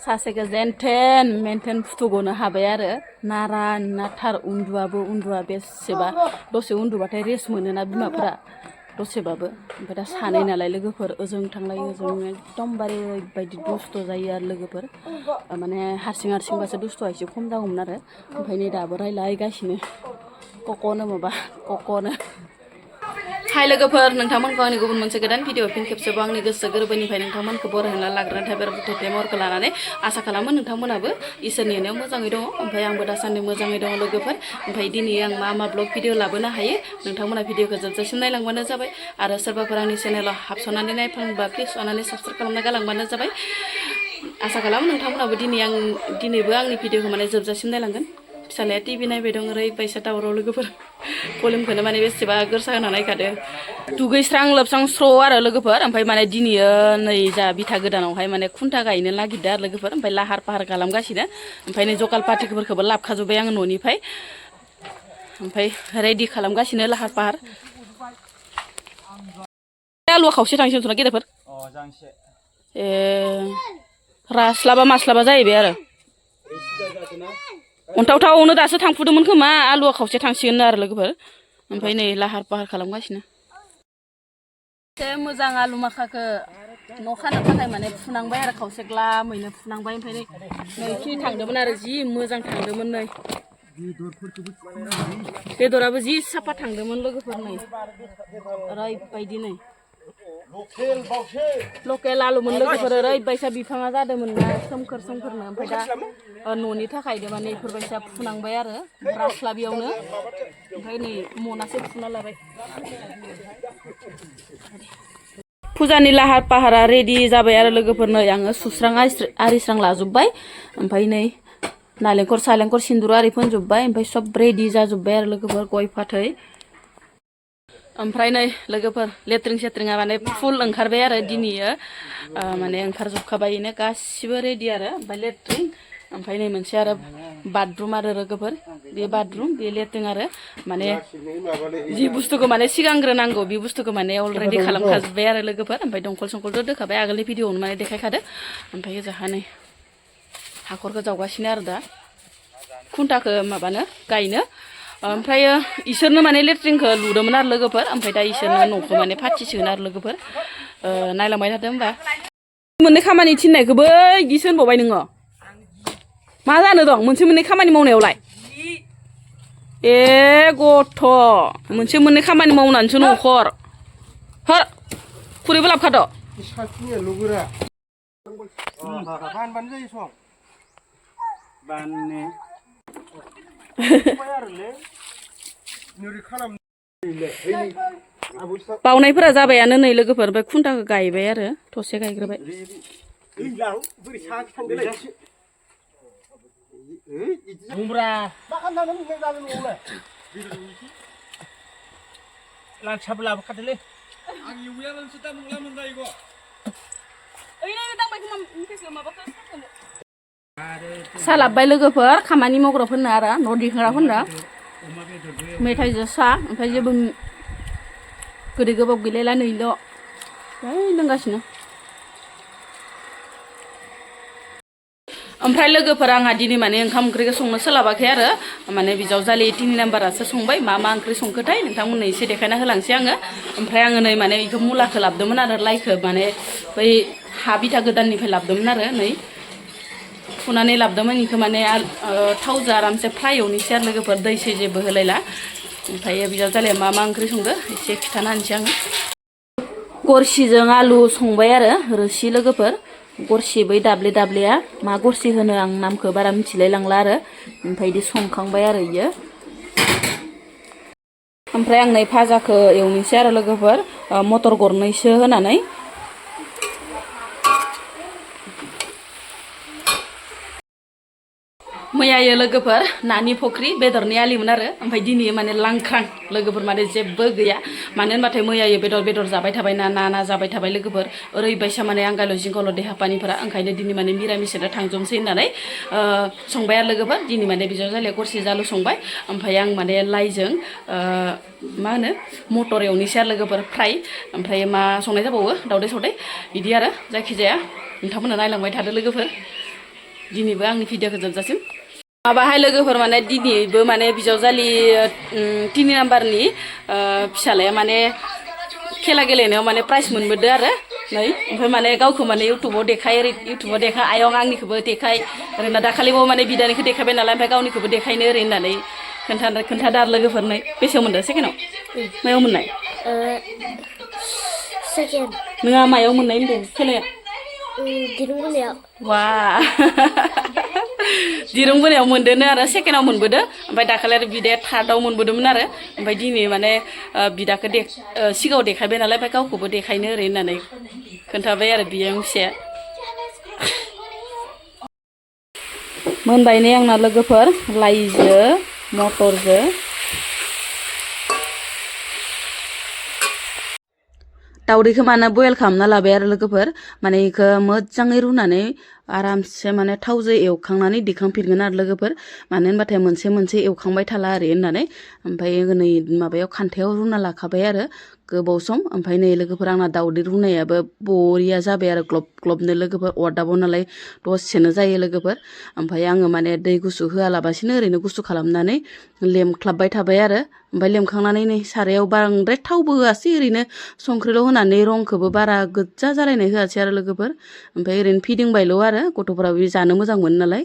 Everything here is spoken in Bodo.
सासेखौ जेनथेन मेनथेन फुथुगनो हाबाय आरो नारा नाथार उन्दुआ बेसेबा दसे उन्दुबाथाय रेस्ट मोनोना बिमाफोरा दसेबाबो ओमफ्राय दा सानै नालाय लोगोफोर ओजों थांलाय ओजों एकदमबारे ओरैबायदि दुस्थ' जायो आरो लोगोफोर माने हारसिंबासो दुस्थ'आ एसे खम जागौमोन आरो ओमफ्राय नै दाबो रायलायगासिनो कक'नो हाय लोगोफोर नोंथांमोनखौ आंनि गुबुन मोनसे गोदान भिडिअ फिन खेबसेबाव आंनि गोसो गोरबोनिफ्राय नोंथांमोनखौ बरायना लाग्रोनाय थाबाय बुथेथे महरखौ लानानै आसा खालामो नोंथांमोनाबो इसोरनि अननायाव मोजाङै दङ ओमफ्राय आंबो दासान्दि मोजाङै दङ लोगोफोर ओमफ्राय दिनै आं मा ब्लग भिडिअ लाबोनो हायो नोंथांमोना भिडिअखौ जोबजासिम नायलांबानो जाबाय आरो सोरबाफोर आंनि चेनेलाव हाबस'नानै नायफ्लांबा प्लिज अननानै साबस्क्राइब खालामना गालांबानो जाबाय आसा खालामो नोंथांमोनाबो दिनैबो आंनि भिडिअखौ माने जोबजासिम नायलांगोन फिसालाया टिभि नायबाय दं ओरैबायसा दावराव लोगोफोर भलिउमखौनो माने बेसेबा गोरसा होना नायखादो दुगैस्रां लोबस्रां स्र' आरो लोगोफोर ओमफ्राय माने दिनैयो नै जा बिथा गोदानावहाय माने खुन्था गायनो नागिरदों आरो लोगोफोर ओमफ्राय लाहार फाहार खालामगासिनो ओमफ्राय नै जकाल पार्टिफोरखौबो लाबखाजोब्बाय आङो न'निफ्राय ओमफ्राय रेडि खालामगासिनो लाहार फाहार आलुवा खावसे थांसिगोन गेदेरफोर ए रास्लाबा मास्लाबा जाहैबाय आरो अन्थावथावनो दासो थांफुदोंमोन खोमा आलुवा खावसे थांसिगोन आरो लोगोफोर ओमफ्राय नै लाहार फाहार खालामगासिनो एसे मोजां आलु माखाखौ न' खानो थाखाय माने फुनांबाय आरो खावसे ग्लामैनो फुनांबाय ओमफ्राय नै थांदोंमोन आरो जि मोजां थांदोंमोन नै बेदराबो जि साफा थांदोंमोन लोगोफोर नै ओरैबायदि नै लकेल आलुमोन लोगोफोर ओरैबायसा बिफाङा जादोंमोन ना सोमखोरनो ओमफ्राय दा न'नि थाखायनो माने बेफोरबायसा फुनांबाय आरो रास्लाबियावनो ओमफ्राय नै मनासे फुना लाबाय फुजानि लाहार फाहारा रेडि जाबाय आरो लोगोफोर नै आङो सुस्रां आरिस्रां लाजोब्बाय ओमफ्राय नै नालेंखर सालेंखर सिन्दुर आरि फोनजोब्बाय ओमफ्राय सब रेडि जाजोब्बाय आरो लोगोफोर गय फाथै ओमफ्राय नै लोगोफोर लेट्रिं सेट्रिंआ माने फुल ओंखारबाय आरो दिनैयो माने ओंखारजोबखाबायनो गासिबो रेडि आरो ओमफ्राय लेट्रिं ओमफ्राय नै मोनसे आरो बाथरुम आरो लोगोफोर बे बाथरुम बे लेट्रिं आरो माने जि बुस्थुखौ माने सिगांग्रो नांगौ बे बुस्थुखौ माने अलरेडि खालामखाजोब्बाय आरो लोगोफोर ओमफ्राय दंखल संखलथ' दोखाबाय आगोलनि भिडिअआवनो माने देखायखादो ओमफ्राय ओजाहा नै हाखरखौ जावगासिनो आरो दा खुन्टाखौ माबानो गायनो ओमफ्राय इसोरनो माने लेट्रिनखौ लुदोंमोन आरो लोगोफोर ओमफ्राय दा इसोरनो न'खौ माने फाथिसिगोन आरो लोगोफोर नायलांबाय थादों होमबा मोननै खामानि थिननायखौबो इदिसो होनबावबाय नोङो मा जानो दं मोननै खामानि मावनायावलाय ए गथ' मोननै खामानि मावनानैसो न'खर हो खुरैबो लाबखाद' बावनायफोरा जाबायानो नै लोगोफोर ओमफ्राय खुन्टाखौ गायबाय आरो थसे गायग्रोबाय सालाबबाय लोगोफोर खामानि मावग्राफोरनो आरो न' दिखांग्राफोरनो मेथाइजों सा ओमफ्राय जेबो गोदै गोबाब गैलायला नैल' लोंगासिनो ओमफ्राय लोगोफोर आंहा दिनै माने ओंखाम ओंख्रिखौ संनो सोलाबाखै आरो माने बिजावजालि 3 नाम्बारासो संबाय मा ओंख्रि संखोथाय नोंथांमोननो एसे देखायना होलांसै आङो ओमफ्राय आङो नै माने बेखौ मुलाखौ लाबोदोंमोन आरो लाइखौ माने बै हा बिथा गोदाननिफ्राय लाबोदोंमोन आरो नै फुनानै लाबोदोंमोन बेखौ माने थावजों आरामसे फ्राय एवनोसै आरो लोगोफोर दै सै जेबो होलायला ओमफ्राय बिजावजालिया मा ओंख्रि संदो एसे खिथाना होनोसै आङो गरसिजों आलु संबाय आरो रोसि लोगोफोर गरसि बै दाब्लेया मा गरसि होनो आं नामखौ बारा मिथिलाय लांला आरो ओमफ्राय बिदि संखांबाय आरो इयो ओमफ्राय आं नै भाजाखौ एवनोसै आरो लोगोफोर मटर गरनैसो होनानै मैयायो लोगोफोर नानि फख्रि बेदरनि आलिमोन आरो ओमफ्राय दिनै माने लांख्रां लोगोफोर माने जेबो गैया मानो होनबाथाय मैयायो बेदर जाबाय थाबाय ना जाबाय थाबाय लोगोफोर ओरैबायसा माने आंगाल' जिंगाल' देहा पानिफोरा ओंखायनो दिनै माने मिरामिसजोंनो थांजोबसै होननानै संबाय आरो लोगोफोर दिनै माने बिजावजालिया गरसि जालु संबाय ओमफ्राय आं माने लाइजों मा होनो मटर एवनोसै आरो लोगोफोर फ्राय ओमफ्राय मा संनाय जाबावो दावदै सावदै बिदि आरो जायखिजाया नोंथांमोना नायलांबाय थादो लोगोफोर दिनैबो आंनि भिडिअखौ जोबजासिम माबाहाय लोगोफोर माने दिनैबो माने बिजावजालि 3 नाम्बारनि फिसालाया माने खेला गेलेनायाव माने प्राइज मोनबोदो आरो नै ओमफ्राय माने गावखौ माने इउटुबाव देखा आयं आंनिखौबो देखाय ओरैनो दाखालिबाव माने बिदानिखौ देखायबाय नालाय ओमफ्राय गावनिखौबो देखायनो ओरै होननानै खोन्थादो आरो लोगोफोरनो बेसेयाव मोनदो सेकेन्डआव मायाव मोननाय सेकेन्ड नोंहा मायाव मोननाय होनदों खेलाया दिरुं बोनायाव वा दिरुं बोनायाव मोनदोनो आरो सेकेन्डआव मोनबोदो ओमफ्राय दाखालि आरो बिदाया थार्डआव मोनबोदोंमोन आरो ओमफ्राय दिनै माने बिदाखौ सिगाङाव देखायबाय नालाय ओमफ्राय गावखौबो देखायनो ओरै होननानै खोन्थाबाय आरो बियाव फिसाया मोनबाय ने आंना लोगोफोर लाइजो मटरजो दाउदैखौ माने बयल खालामना लाबाय आरो लोगोफोर माने इखौ मोजाङै रुनानै आरामसे माने थावजों एवखांनानै दिखांफिनगोन आरो लोगोफोर मानो होनबाथाय मोनसे एवखांबाय थाला आरो होननानै ओमफ्राय नै माबायाव खान्थायाव रुना लाखाबाय आरो गोबाव सम ओमफ्राय नै लोगोफोर आंना दाउदै रुनायाबो बरिया जाबाय आरो ग्लब ग्लबनो लोगोफोर अरदाबाव नालाय दसेनो जायो लोगोफोर ओमफ्राय आङो माने दै गुसु होआलाबासिनो ओरैनो गुसु खालामनानै लेमख्लाबबाय थाबाय आरो ओमफ्राय लेमखांनानै नै सारायाव बांद्राय थावबो होआसै ओरैनो संख्रिल' होनानै रंखौबो बारा गोजा जालायनाय होआसै आरो लोगोफोर ओमफ्राय ओरैनो फिदिंबायल' आरो गथ'फोराबो जानो मोजां मोनो नालाय